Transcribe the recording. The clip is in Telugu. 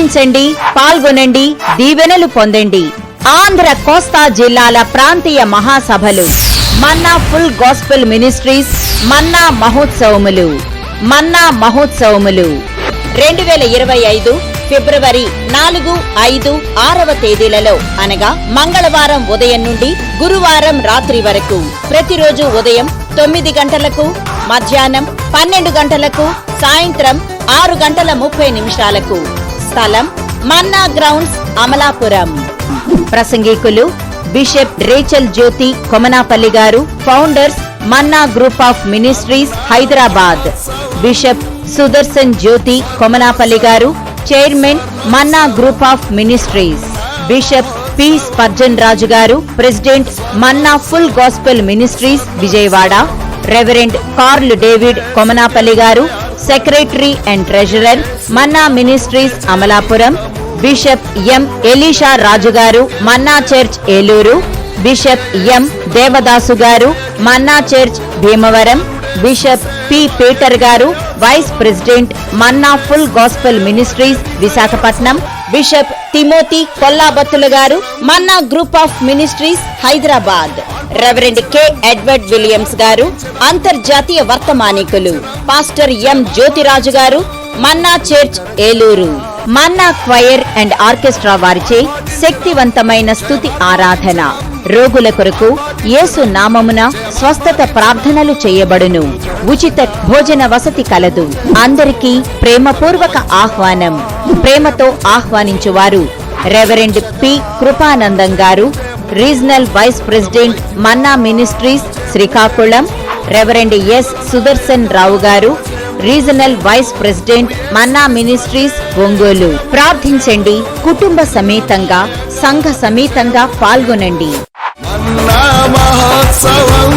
ప్రార్థించండి, పాల్గొనండి, దీవెనలు పొందండి. ఆంధ్ర కోస్తా జిల్లాల ప్రాంతీయ మహాసభలు, మన్నా ఫుల్ గాస్పెల్ మినిస్ట్రీస్ మన్నా మహోత్సవములు 2025 ఫిబ్రవరి 4, 5, 6వ తేదీలలో అనగా మంగళవారం ఉదయం నుండి గురువారం రాత్రి వరకు ప్రతిరోజు ఉదయం 9 గంటలకు, మధ్యాహ్నం 12 గంటలకు, సాయంత్రం 6:30 స్థలం మన్నా గ్రౌండ్స్, అమలాపురం. ప్రసంగికులు బిషప్ రేచల్ జ్యోతి కొమనాపల్లి గారు, founders manna group of ministries Hyderabad. Bishop Sudarshan Jyothi Komanapalli గారు, chairman manna group of ministries. Bishop P Spurgeon Raju గారు, president manna full gospel ministries Vijayawada. Reverend Karl David Komanapalli గారు, secretary and treasurer manna ministries Amalapuram. Bishop M Elisha Raju గారు, manna church Eluru. Bishop M Devadasu గారు, manna church Bhimavaram. Bishop P Peter గారు, vice president manna full gospel ministries Visakhapatnam. Bishop Timothy Kollabathula గారు, manna group of ministries Hyderabad. Reverend K Edward Williams గారు, అంతర్జాతీయ వర్తమానికులు. పాస్టర్ ఎం జ్యోతిరాజు గారు, manna church Eluru. Manna choir and orchestra వారిచే శక్తివంతమైన స్తుతి ఆరాధన. రోగుల కొరకు యేసు నామమున స్వస్థత ప్రార్థనలు చేయబడును. ఉచిత భోజన వసతి కలదు. అందరికీ ప్రేమపూర్వక ఆహ్వానం. ప్రేమతో ఆహ్వానించువారు రెవరెండ్ పి కృపానందం గారు, regional vice president manna ministries Srikakulam. Reverend S Sudarshan Rao గారు, regional vice president manna ministries Ongole. ప్రార్థించండి, కుటుంబ సమేతంగా, సంఘ సమేతంగా పాల్గొనండి. మన్నా మహోత్సవం